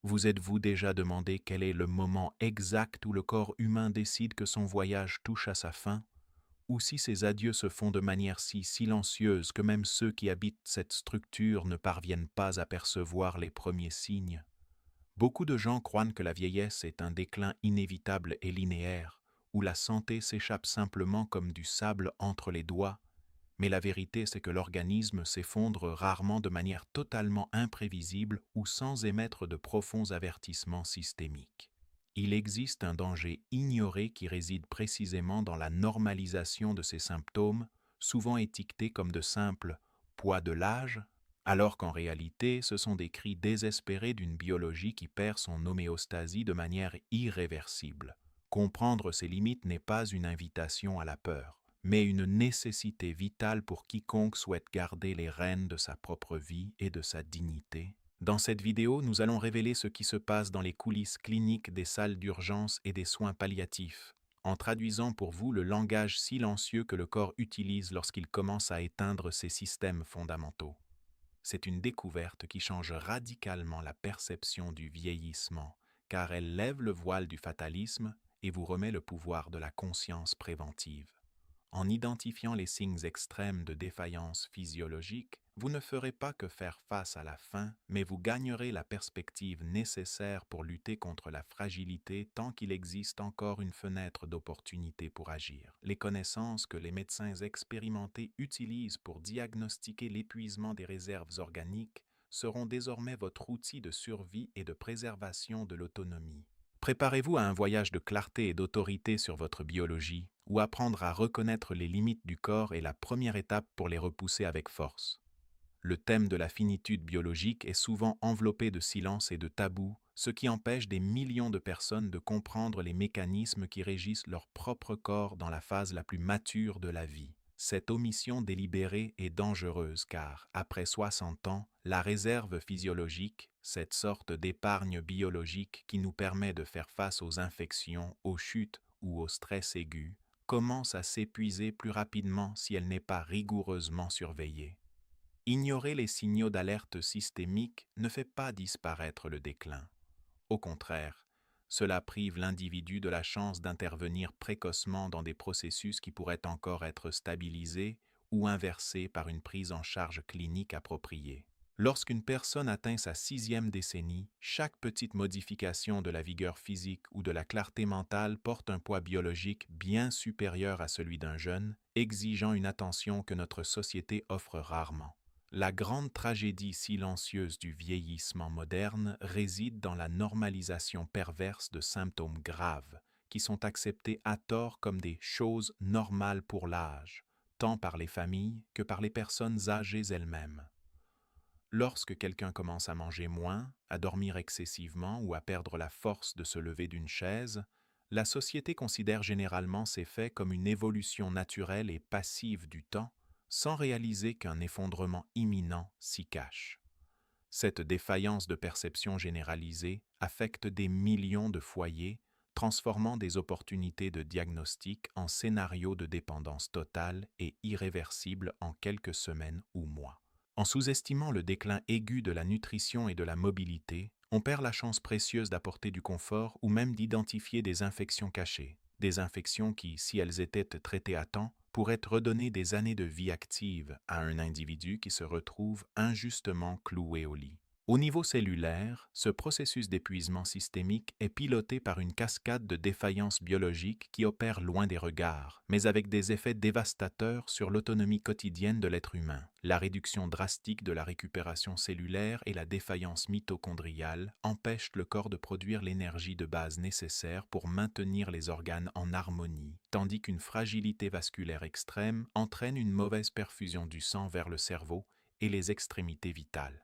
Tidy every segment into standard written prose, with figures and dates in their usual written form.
Vous êtes-vous déjà demandé quel est le moment exact où le corps humain décide que son voyage touche à sa fin? Ou si ces adieux se font de manière si silencieuse que même ceux qui habitent cette structure ne parviennent pas à percevoir les premiers signes? Beaucoup de gens croient que la vieillesse est un déclin inévitable et linéaire, où la santé s'échappe simplement comme du sable entre les doigts, mais la vérité c'est que l'organisme s'effondre rarement de manière totalement imprévisible ou sans émettre de profonds avertissements systémiques. Il existe un danger ignoré qui réside précisément dans la normalisation de ces symptômes, souvent étiquetés comme de simples poids de l'âge, alors qu'en réalité ce sont des cris désespérés d'une biologie qui perd son homéostasie de manière irréversible. Comprendre ces limites n'est pas une invitation à la peur, mais une nécessité vitale pour quiconque souhaite garder les rênes de sa propre vie et de sa dignité. Dans cette vidéo, nous allons révéler ce qui se passe dans les coulisses cliniques des salles d'urgence et des soins palliatifs, en traduisant pour vous le langage silencieux que le corps utilise lorsqu'il commence à éteindre ses systèmes fondamentaux. C'est une découverte qui change radicalement la perception du vieillissement, car elle lève le voile du fatalisme et vous remet le pouvoir de la conscience préventive. En identifiant les signes extrêmes de défaillance physiologique, vous ne ferez pas que faire face à la faim, mais vous gagnerez la perspective nécessaire pour lutter contre la fragilité tant qu'il existe encore une fenêtre d'opportunité pour agir. Les connaissances que les médecins expérimentés utilisent pour diagnostiquer l'épuisement des réserves organiques seront désormais votre outil de survie et de préservation de l'autonomie. Préparez-vous à un voyage de clarté et d'autorité sur votre biologie, où apprendre à reconnaître les limites du corps est la première étape pour les repousser avec force. Le thème de la finitude biologique est souvent enveloppé de silence et de tabous, ce qui empêche des millions de personnes de comprendre les mécanismes qui régissent leur propre corps dans la phase la plus mature de la vie. Cette omission délibérée est dangereuse car, après 60 ans, la réserve physiologique, cette sorte d'épargne biologique qui nous permet de faire face aux infections, aux chutes ou au stress aigu, commence à s'épuiser plus rapidement si elle n'est pas rigoureusement surveillée. Ignorer les signaux d'alerte systémique ne fait pas disparaître le déclin. Au contraire, cela prive l'individu de la chance d'intervenir précocement dans des processus qui pourraient encore être stabilisés ou inversés par une prise en charge clinique appropriée. Lorsqu'une personne atteint sa 6e décennie, chaque petite modification de la vigueur physique ou de la clarté mentale porte un poids biologique bien supérieur à celui d'un jeune, exigeant une attention que notre société offre rarement. La grande tragédie silencieuse du vieillissement moderne réside dans la normalisation perverse de symptômes graves, qui sont acceptés à tort comme des choses normales pour l'âge, tant par les familles que par les personnes âgées elles-mêmes. Lorsque quelqu'un commence à manger moins, à dormir excessivement ou à perdre la force de se lever d'une chaise, la société considère généralement ces faits comme une évolution naturelle et passive du temps, sans réaliser qu'un effondrement imminent s'y cache. Cette défaillance de perception généralisée affecte des millions de foyers, transformant des opportunités de diagnostic en scénarios de dépendance totale et irréversible en quelques semaines ou mois. En sous-estimant le déclin aigu de la nutrition et de la mobilité, on perd la chance précieuse d'apporter du confort ou même d'identifier des infections cachées. Des infections qui, si elles étaient traitées à temps, pourraient redonner des années de vie active à un individu qui se retrouve injustement cloué au lit. Au niveau cellulaire, ce processus d'épuisement systémique est piloté par une cascade de défaillances biologiques qui opèrent loin des regards, mais avec des effets dévastateurs sur l'autonomie quotidienne de l'être humain. La réduction drastique de la récupération cellulaire et la défaillance mitochondriale empêchent le corps de produire l'énergie de base nécessaire pour maintenir les organes en harmonie, tandis qu'une fragilité vasculaire extrême entraîne une mauvaise perfusion du sang vers le cerveau et les extrémités vitales.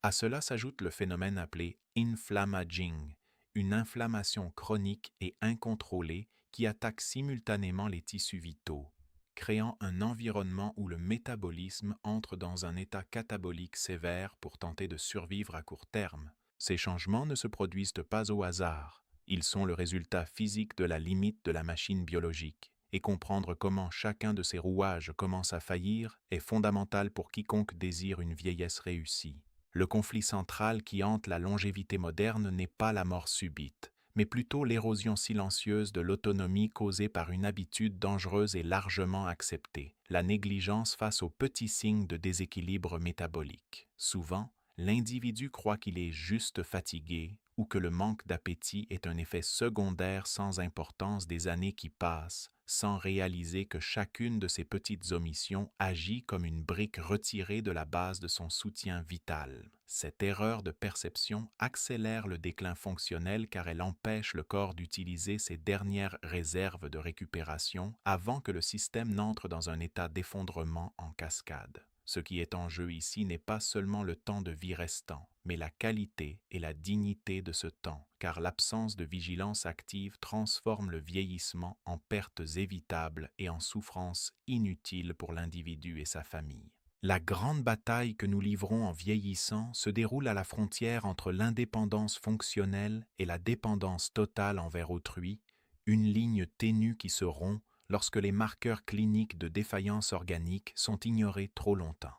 À cela s'ajoute le phénomène appelé inflammaging, une inflammation chronique et incontrôlée qui attaque simultanément les tissus vitaux, créant un environnement où le métabolisme entre dans un état catabolique sévère pour tenter de survivre à court terme. Ces changements ne se produisent pas au hasard, ils sont le résultat physique de la limite de la machine biologique, et comprendre comment chacun de ces rouages commence à faillir est fondamental pour quiconque désire une vieillesse réussie. Le conflit central qui hante la longévité moderne n'est pas la mort subite, mais plutôt l'érosion silencieuse de l'autonomie causée par une habitude dangereuse et largement acceptée, la négligence face aux petits signes de déséquilibre métabolique. Souvent, l'individu croit qu'il est juste fatigué ou que le manque d'appétit est un effet secondaire sans importance des années qui passent, sans réaliser que chacune de ces petites omissions agit comme une brique retirée de la base de son soutien vital. Cette erreur de perception accélère le déclin fonctionnel car elle empêche le corps d'utiliser ses dernières réserves de récupération avant que le système n'entre dans un état d'effondrement en cascade. Ce qui est en jeu ici n'est pas seulement le temps de vie restant, mais la qualité et la dignité de ce temps, car l'absence de vigilance active transforme le vieillissement en pertes évitables et en souffrances inutiles pour l'individu et sa famille. La grande bataille que nous livrons en vieillissant se déroule à la frontière entre l'indépendance fonctionnelle et la dépendance totale envers autrui, une ligne ténue qui se rompt lorsque les marqueurs cliniques de défaillance organique sont ignorés trop longtemps.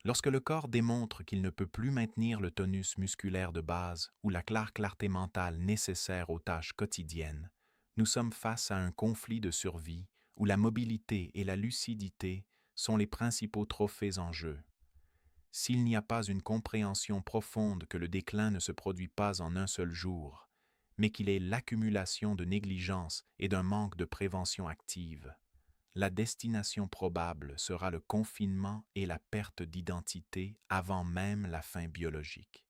Lorsque le corps démontre qu'il ne peut plus maintenir le tonus musculaire de base ou la clarté mentale nécessaire aux tâches quotidiennes, nous sommes face à un conflit de survie où la mobilité et la lucidité sont les principaux trophées en jeu. S'il n'y a pas une compréhension profonde que le déclin ne se produit pas en un seul jour, mais qu'il est l'accumulation de négligence et d'un manque de prévention active, la destination probable sera le confinement et la perte d'identité avant même la fin biologique.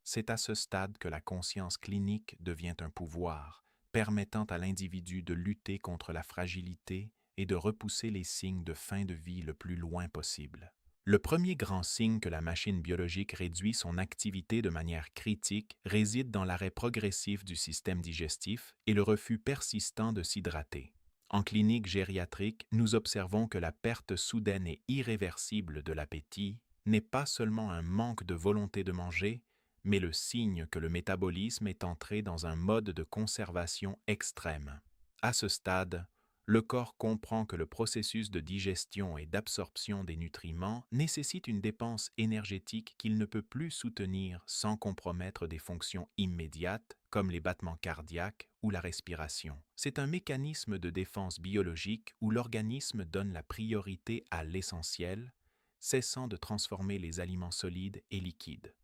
C'est à ce stade que la conscience clinique devient un pouvoir, permettant à l'individu de lutter contre la fragilité et de repousser les signes de fin de vie le plus loin possible. Le premier grand signe que la machine biologique réduit son activité de manière critique réside dans l'arrêt progressif du système digestif et le refus persistant de s'hydrater. En clinique gériatrique, nous observons que la perte soudaine et irréversible de l'appétit n'est pas seulement un manque de volonté de manger, mais le signe que le métabolisme est entré dans un mode de conservation extrême. À ce stade, le corps comprend que le processus de digestion et d'absorption des nutriments nécessite une dépense énergétique qu'il ne peut plus soutenir sans compromettre des fonctions immédiates comme les battements cardiaques ou la respiration. C'est un mécanisme de défense biologique où l'organisme donne la priorité à l'essentiel, cessant de transformer les aliments solides et liquides.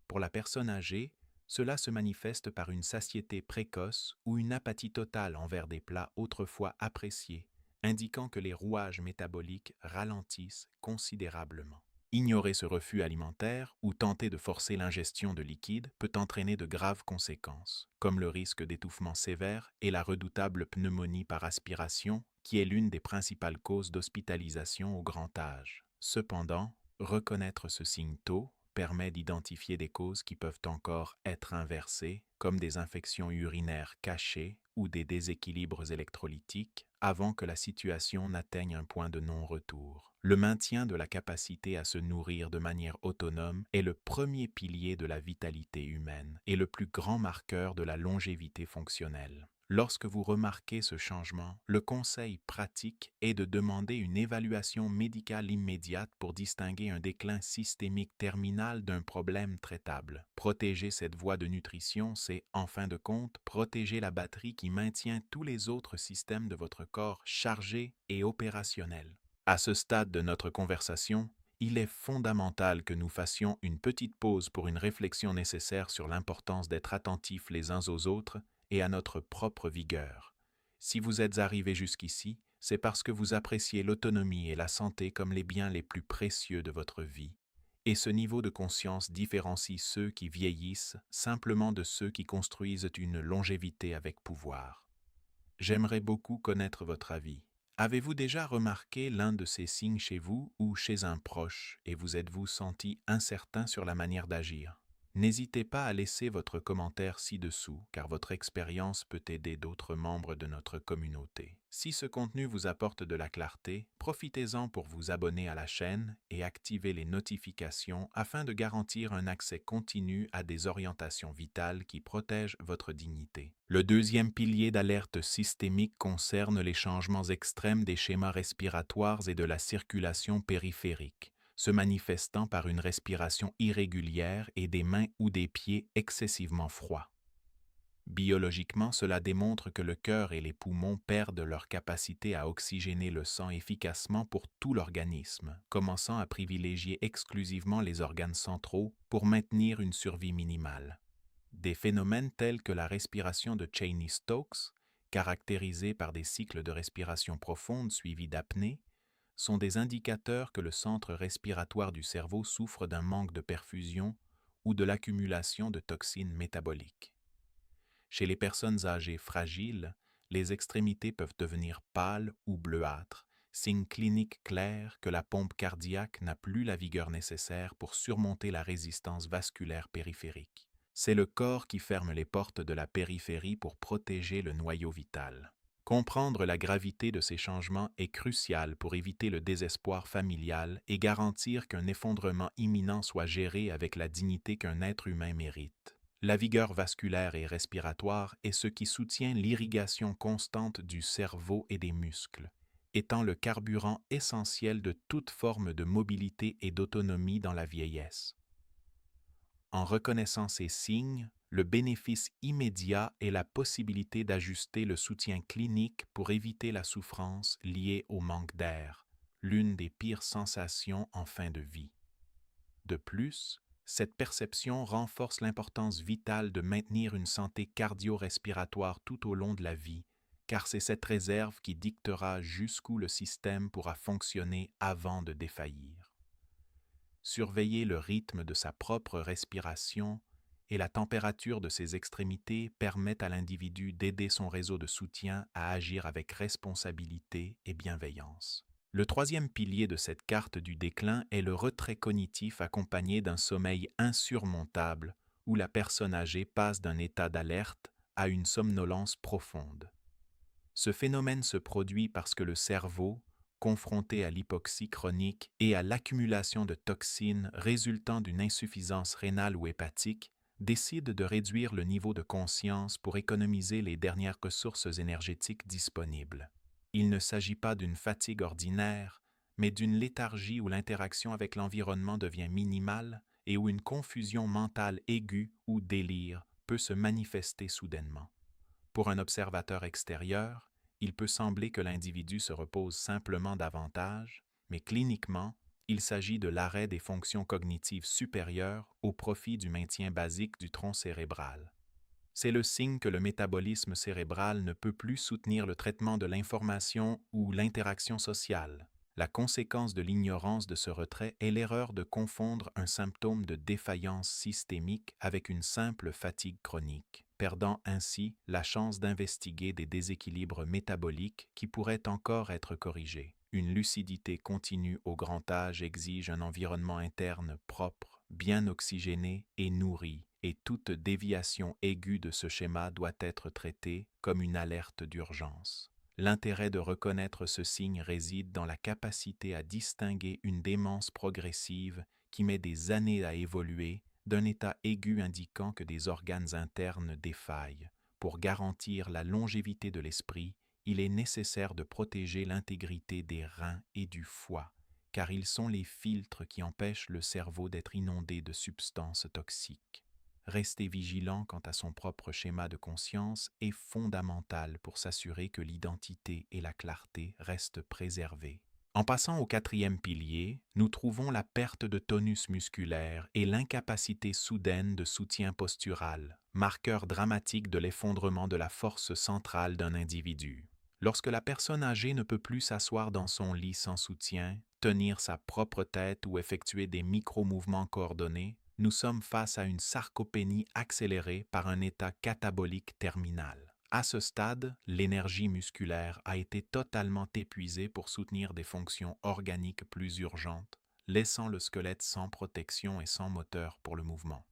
Pour la personne âgée, cela se manifeste par une satiété précoce ou une apathie totale envers des plats autrefois appréciés, indiquant que les rouages métaboliques ralentissent considérablement. Ignorer ce refus alimentaire ou tenter de forcer l'ingestion de liquides peut entraîner de graves conséquences, comme le risque d'étouffement sévère et la redoutable pneumonie par aspiration, qui est l'une des principales causes d'hospitalisation au grand âge. Cependant, reconnaître ce signe tôt permet d'identifier des causes qui peuvent encore être inversées, comme des infections urinaires cachées ou des déséquilibres électrolytiques, avant que la situation n'atteigne un point de non-retour. Le maintien de la capacité à se nourrir de manière autonome est le premier pilier de la vitalité humaine et le plus grand marqueur de la longévité fonctionnelle. Lorsque vous remarquez ce changement, le conseil pratique est de demander une évaluation médicale immédiate pour distinguer un déclin systémique terminal d'un problème traitable. Protéger cette voie de nutrition, c'est, en fin de compte, protéger la batterie qui maintient tous les autres systèmes de votre corps chargés et opérationnels. À ce stade de notre conversation, il est fondamental que nous fassions une petite pause pour une réflexion nécessaire sur l'importance d'être attentifs les uns aux autres et à notre propre vigueur. Si vous êtes arrivé jusqu'ici, c'est parce que vous appréciez l'autonomie et la santé comme les biens les plus précieux de votre vie. Et ce niveau de conscience différencie ceux qui vieillissent simplement de ceux qui construisent une longévité avec pouvoir. J'aimerais beaucoup connaître votre avis. Avez-vous déjà remarqué l'un de ces signes chez vous ou chez un proche et vous êtes-vous senti incertain sur la manière d'agir? N'hésitez pas à laisser votre commentaire ci-dessous, car votre expérience peut aider d'autres membres de notre communauté. Si ce contenu vous apporte de la clarté, profitez-en pour vous abonner à la chaîne et activer les notifications afin de garantir un accès continu à des orientations vitales qui protègent votre dignité. Le deuxième pilier d'alerte systémique concerne les changements extrêmes des schémas respiratoires et de la circulation périphérique. se manifestant par une respiration irrégulière et des mains ou des pieds excessivement froids. Biologiquement, cela démontre que le cœur et les poumons perdent leur capacité à oxygéner le sang efficacement pour tout l'organisme, commençant à privilégier exclusivement les organes centraux pour maintenir une survie minimale. Des phénomènes tels que la respiration de Cheney-Stokes, caractérisée par des cycles de respiration profonde suivis d'apnée, sont des indicateurs que le centre respiratoire du cerveau souffre d'un manque de perfusion ou de l'accumulation de toxines métaboliques. Chez les personnes âgées fragiles, les extrémités peuvent devenir pâles ou bleuâtres, signe clinique clair que la pompe cardiaque n'a plus la vigueur nécessaire pour surmonter la résistance vasculaire périphérique. C'est le corps qui ferme les portes de la périphérie pour protéger le noyau vital. Comprendre la gravité de ces changements est crucial pour éviter le désespoir familial et garantir qu'un effondrement imminent soit géré avec la dignité qu'un être humain mérite. La vigueur vasculaire et respiratoire est ce qui soutient l'irrigation constante du cerveau et des muscles, étant le carburant essentiel de toute forme de mobilité et d'autonomie dans la vieillesse. En reconnaissant ces signes, le bénéfice immédiat est la possibilité d'ajuster le soutien clinique pour éviter la souffrance liée au manque d'air, l'une des pires sensations en fin de vie. De plus, cette perception renforce l'importance vitale de maintenir une santé cardio-respiratoire tout au long de la vie, car c'est cette réserve qui dictera jusqu'où le système pourra fonctionner avant de défaillir. Surveiller le rythme de sa propre respiration et la température de ses extrémités permettent à l'individu d'aider son réseau de soutien à agir avec responsabilité et bienveillance. Le troisième pilier de cette carte du déclin est le retrait cognitif accompagné d'un sommeil insurmontable où la personne âgée passe d'un état d'alerte à une somnolence profonde. Ce phénomène se produit parce que le cerveau, confronté à l'hypoxie chronique et à l'accumulation de toxines résultant d'une insuffisance rénale ou hépatique, décide de réduire le niveau de conscience pour économiser les dernières ressources énergétiques disponibles. Il ne s'agit pas d'une fatigue ordinaire, mais d'une léthargie où l'interaction avec l'environnement devient minimale et où une confusion mentale aiguë ou délire peut se manifester soudainement. Pour un observateur extérieur, il peut sembler que l'individu se repose simplement davantage, mais cliniquement, il s'agit de l'arrêt des fonctions cognitives supérieures au profit du maintien basique du tronc cérébral. C'est le signe que le métabolisme cérébral ne peut plus soutenir le traitement de l'information ou l'interaction sociale. La conséquence de l'ignorance de ce retrait est l'erreur de confondre un symptôme de défaillance systémique avec une simple fatigue chronique, perdant ainsi la chance d'investiguer des déséquilibres métaboliques qui pourraient encore être corrigés. Une lucidité continue au grand âge exige un environnement interne propre, bien oxygéné et nourri, et toute déviation aiguë de ce schéma doit être traitée comme une alerte d'urgence. L'intérêt de reconnaître ce signe réside dans la capacité à distinguer une démence progressive qui met des années à évoluer d'un état aigu indiquant que des organes internes défaillent. Pour garantir la longévité de l'esprit, il est nécessaire de protéger l'intégrité des reins et du foie, car ils sont les filtres qui empêchent le cerveau d'être inondé de substances toxiques. Rester vigilant quant à son propre schéma de conscience est fondamental pour s'assurer que l'identité et la clarté restent préservées. En passant au quatrième pilier, nous trouvons la perte de tonus musculaire et l'incapacité soudaine de soutien postural, marqueur dramatique de l'effondrement de la force centrale d'un individu. Lorsque la personne âgée ne peut plus s'asseoir dans son lit sans soutien, tenir sa propre tête ou effectuer des micro-mouvements coordonnés, nous sommes face à une sarcopénie accélérée par un état catabolique terminal. À ce stade, l'énergie musculaire a été totalement épuisée pour soutenir des fonctions organiques plus urgentes, laissant le squelette sans protection et sans moteur pour le mouvement.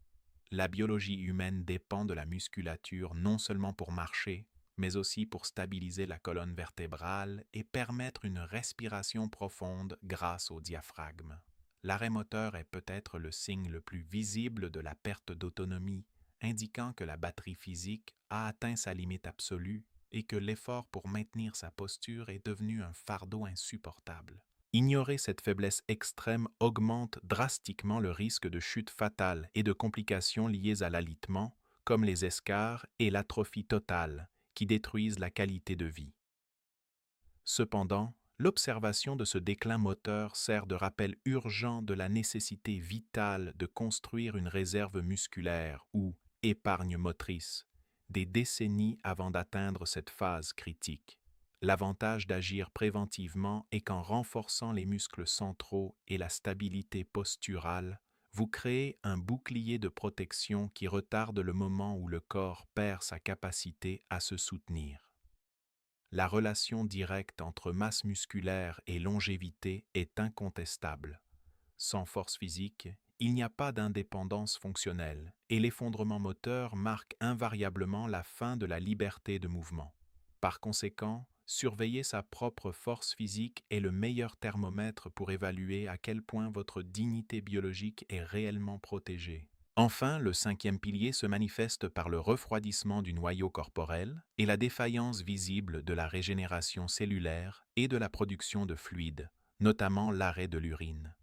La biologie humaine dépend de la musculature non seulement pour marcher, mais aussi pour stabiliser la colonne vertébrale et permettre une respiration profonde grâce au diaphragme. L'arrêt moteur est peut-être le signe le plus visible de la perte d'autonomie, indiquant que la batterie physique a atteint sa limite absolue et que l'effort pour maintenir sa posture est devenu un fardeau insupportable. Ignorer cette faiblesse extrême augmente drastiquement le risque de chute fatale et de complications liées à l'alitement, comme les escarres et l'atrophie totale, qui détruisent la qualité de vie. Cependant, l'observation de ce déclin moteur sert de rappel urgent de la nécessité vitale de construire une réserve musculaire ou épargne motrice, des décennies avant d'atteindre cette phase critique. L'avantage d'agir préventivement est qu'en renforçant les muscles centraux et la stabilité posturale, vous créez un bouclier de protection qui retarde le moment où le corps perd sa capacité à se soutenir. La relation directe entre masse musculaire et longévité est incontestable. Sans force physique, il n'y a pas d'indépendance fonctionnelle, et l'effondrement moteur marque invariablement la fin de la liberté de mouvement. Par conséquent, surveiller sa propre force physique est le meilleur thermomètre pour évaluer à quel point votre dignité biologique est réellement protégée. Enfin, le cinquième pilier se manifeste par le refroidissement du noyau corporel et la défaillance visible de la régénération cellulaire et de la production de fluides, notamment l'arrêt de l'urine.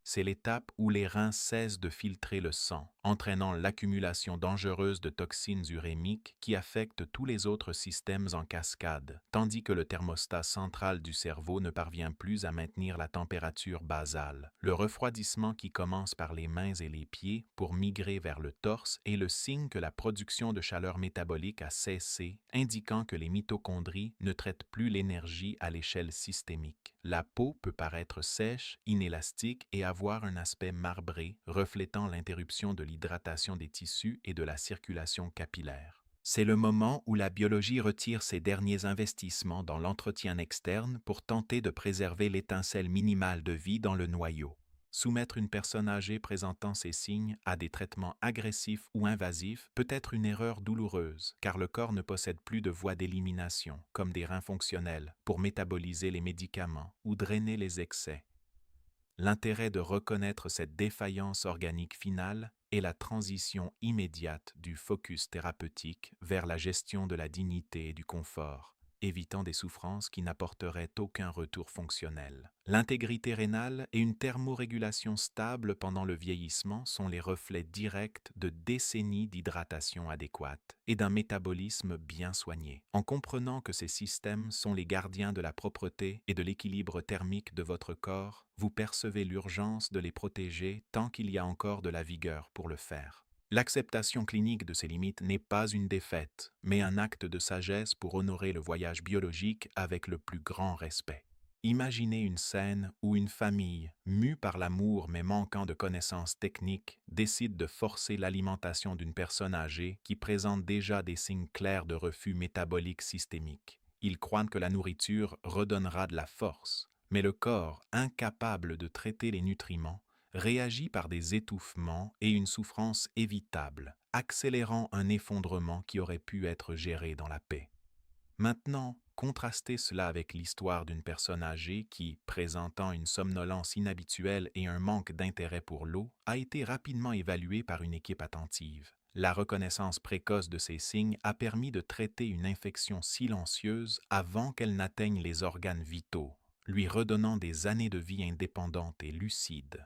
C'est l'étape où les reins cessent de filtrer le sang, entraînant l'accumulation dangereuse de toxines urémiques qui affectent tous les autres systèmes en cascade, tandis que le thermostat central du cerveau ne parvient plus à maintenir la température basale. Le refroidissement qui commence par les mains et les pieds pour migrer vers le torse est le signe que la production de chaleur métabolique a cessé, indiquant que les mitochondries ne traitent plus l'énergie à l'échelle systémique. La peau peut paraître sèche, inélastique et avoir un aspect marbré, reflétant l'interruption de l'hydratation des tissus et de la circulation capillaire. C'est le moment où la biologie retire ses derniers investissements dans l'entretien externe pour tenter de préserver l'étincelle minimale de vie dans le noyau. Soumettre une personne âgée présentant ces signes à des traitements agressifs ou invasifs peut être une erreur douloureuse, car le corps ne possède plus de voies d'élimination, comme des reins fonctionnels, pour métaboliser les médicaments ou drainer les excès. L'intérêt de reconnaître cette défaillance organique finale est la transition immédiate du focus thérapeutique vers la gestion de la dignité et du confort, évitant des souffrances qui n'apporteraient aucun retour fonctionnel. L'intégrité rénale et une thermorégulation stable pendant le vieillissement sont les reflets directs de décennies d'hydratation adéquate et d'un métabolisme bien soigné. En comprenant que ces systèmes sont les gardiens de la propreté et de l'équilibre thermique de votre corps, vous percevez l'urgence de les protéger tant qu'il y a encore de la vigueur pour le faire. L'acceptation clinique de ces limites n'est pas une défaite, mais un acte de sagesse pour honorer le voyage biologique avec le plus grand respect. Imaginez une scène où une famille, mue par l'amour mais manquant de connaissances techniques, décide de forcer l'alimentation d'une personne âgée qui présente déjà des signes clairs de refus métabolique systémique. Ils croient que la nourriture redonnera de la force, mais le corps, incapable de traiter les nutriments, réagit par des étouffements et une souffrance évitable, accélérant un effondrement qui aurait pu être géré dans la paix. Maintenant, contrastez cela avec l'histoire d'une personne âgée qui, présentant une somnolence inhabituelle et un manque d'intérêt pour l'eau, a été rapidement évaluée par une équipe attentive. La reconnaissance précoce de ces signes a permis de traiter une infection silencieuse avant qu'elle n'atteigne les organes vitaux, lui redonnant des années de vie indépendante et lucide.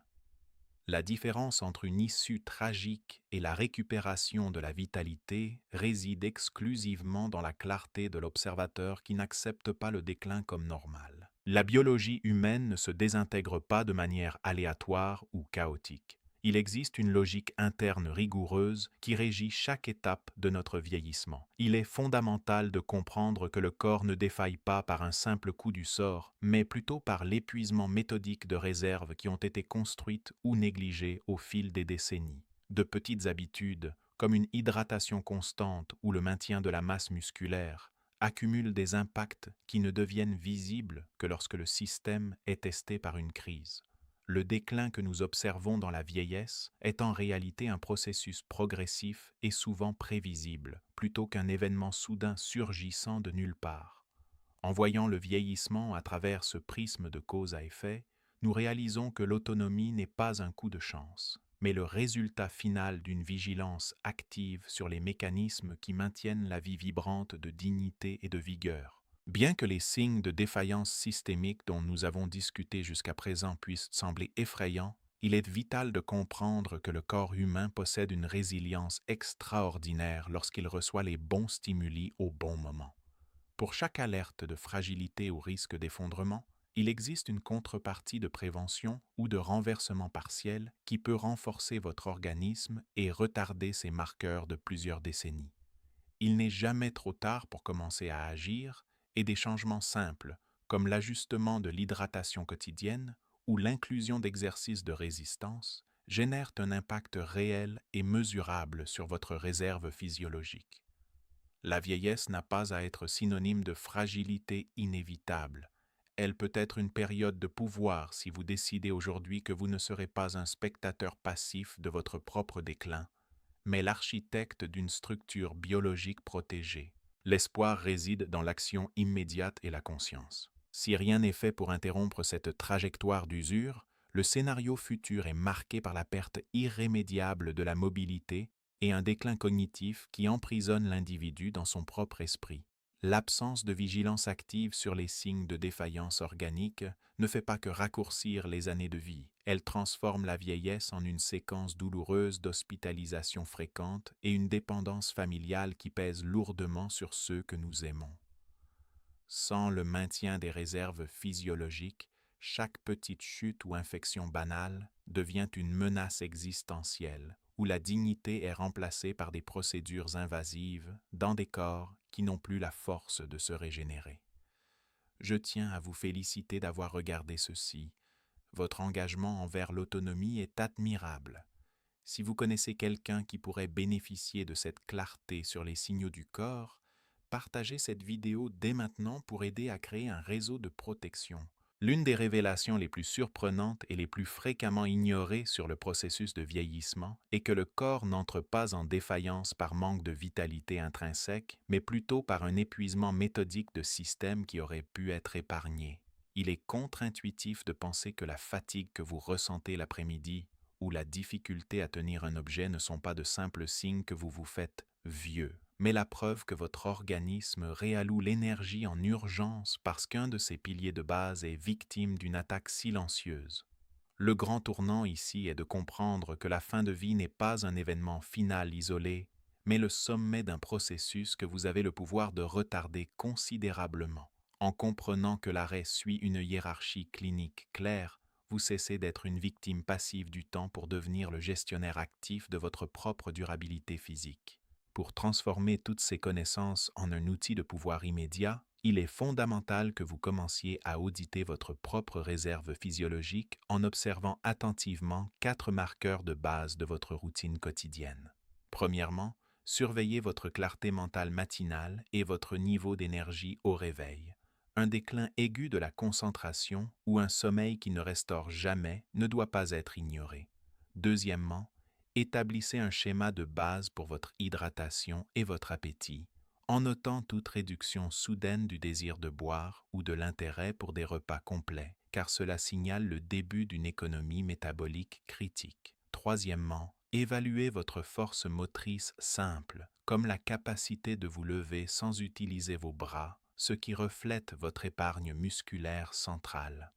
La différence entre une issue tragique et la récupération de la vitalité réside exclusivement dans la clarté de l'observateur qui n'accepte pas le déclin comme normal. La biologie humaine ne se désintègre pas de manière aléatoire ou chaotique. Il existe une logique interne rigoureuse qui régit chaque étape de notre vieillissement. Il est fondamental de comprendre que le corps ne défaille pas par un simple coup du sort, mais plutôt par l'épuisement méthodique de réserves qui ont été construites ou négligées au fil des décennies. De petites habitudes, comme une hydratation constante ou le maintien de la masse musculaire, accumulent des impacts qui ne deviennent visibles que lorsque le système est testé par une crise. Le déclin que nous observons dans la vieillesse est en réalité un processus progressif et souvent prévisible, plutôt qu'un événement soudain surgissant de nulle part. En voyant le vieillissement à travers ce prisme de cause à effet, nous réalisons que l'autonomie n'est pas un coup de chance, mais le résultat final d'une vigilance active sur les mécanismes qui maintiennent la vie vibrante de dignité et de vigueur. Bien que les signes de défaillance systémique dont nous avons discuté jusqu'à présent puissent sembler effrayants, il est vital de comprendre que le corps humain possède une résilience extraordinaire lorsqu'il reçoit les bons stimuli au bon moment. Pour chaque alerte de fragilité ou risque d'effondrement, il existe une contrepartie de prévention ou de renversement partiel qui peut renforcer votre organisme et retarder ses marqueurs de plusieurs décennies. Il n'est jamais trop tard pour commencer à agir et des changements simples, comme l'ajustement de l'hydratation quotidienne ou l'inclusion d'exercices de résistance, génèrent un impact réel et mesurable sur votre réserve physiologique. La vieillesse n'a pas à être synonyme de fragilité inévitable. Elle peut être une période de pouvoir si vous décidez aujourd'hui que vous ne serez pas un spectateur passif de votre propre déclin, mais l'architecte d'une structure biologique protégée. L'espoir réside dans l'action immédiate et la conscience. Si rien n'est fait pour interrompre cette trajectoire d'usure, le scénario futur est marqué par la perte irrémédiable de la mobilité et un déclin cognitif qui emprisonne l'individu dans son propre esprit. L'absence de vigilance active sur les signes de défaillance organique ne fait pas que raccourcir les années de vie. Elle transforme la vieillesse en une séquence douloureuse d'hospitalisation fréquente et une dépendance familiale qui pèse lourdement sur ceux que nous aimons. Sans le maintien des réserves physiologiques, chaque petite chute ou infection banale devient une menace existentielle, où la dignité est remplacée par des procédures invasives dans des corps qui n'ont plus la force de se régénérer. Je tiens à vous féliciter d'avoir regardé ceci. Votre engagement envers l'autonomie est admirable. Si vous connaissez quelqu'un qui pourrait bénéficier de cette clarté sur les signaux du corps, partagez cette vidéo dès maintenant pour aider à créer un réseau de protection. L'une des révélations les plus surprenantes et les plus fréquemment ignorées sur le processus de vieillissement est que le corps n'entre pas en défaillance par manque de vitalité intrinsèque, mais plutôt par un épuisement méthodique de systèmes qui auraient pu être épargnés. Il est contre-intuitif de penser que la fatigue que vous ressentez l'après-midi ou la difficulté à tenir un objet ne sont pas de simples signes que vous vous faites vieux, mais la preuve que votre organisme réalloue l'énergie en urgence parce qu'un de ses piliers de base est victime d'une attaque silencieuse. Le grand tournant ici est de comprendre que la fin de vie n'est pas un événement final isolé, mais le sommet d'un processus que vous avez le pouvoir de retarder considérablement. En comprenant que l'arrêt suit une hiérarchie clinique claire, vous cessez d'être une victime passive du temps pour devenir le gestionnaire actif de votre propre durabilité physique. Pour transformer toutes ces connaissances en un outil de pouvoir immédiat, il est fondamental que vous commenciez à auditer votre propre réserve physiologique en observant attentivement 4 marqueurs de base de votre routine quotidienne. Premièrement, surveillez votre clarté mentale matinale et votre niveau d'énergie au réveil. Un déclin aigu de la concentration ou un sommeil qui ne restaure jamais ne doit pas être ignoré. Deuxièmement, établissez un schéma de base pour votre hydratation et votre appétit, en notant toute réduction soudaine du désir de boire ou de l'intérêt pour des repas complets, car cela signale le début d'une économie métabolique critique. Troisièmement, évaluez votre force motrice simple, comme la capacité de vous lever sans utiliser vos bras, ce qui reflète votre épargne musculaire centrale.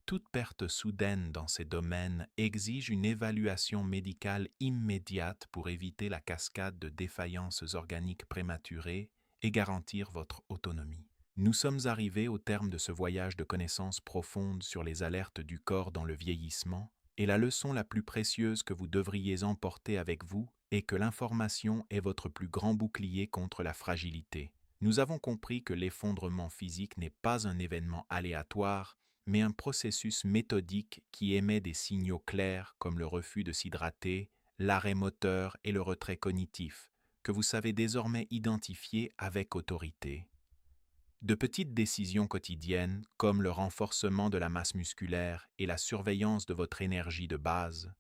Toute perte soudaine dans ces domaines exige une évaluation médicale immédiate pour éviter la cascade de défaillances organiques prématurées et garantir votre autonomie. Nous sommes arrivés au terme de ce voyage de connaissances profondes sur les alertes du corps dans le vieillissement, et la leçon la plus précieuse que vous devriez emporter avec vous est que l'information est votre plus grand bouclier contre la fragilité. Nous avons compris que l'effondrement physique n'est pas un événement aléatoire, mais un processus méthodique qui émet des signaux clairs comme le refus de s'hydrater, l'arrêt moteur et le retrait cognitif, que vous savez désormais identifier avec autorité. De petites décisions quotidiennes, comme le renforcement de la masse musculaire et la surveillance de votre énergie de base,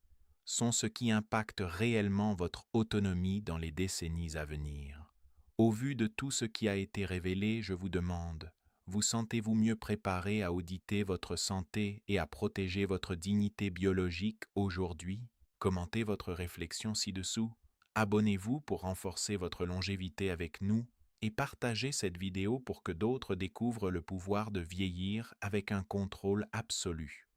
sont ce qui impacte réellement votre autonomie dans les décennies à venir. Au vu de tout ce qui a été révélé, je vous demande, vous sentez-vous mieux préparé à auditer votre santé et à protéger votre dignité biologique aujourd'hui? Commentez votre réflexion ci-dessous. Abonnez-vous pour renforcer votre longévité avec nous et partagez cette vidéo pour que d'autres découvrent le pouvoir de vieillir avec un contrôle absolu.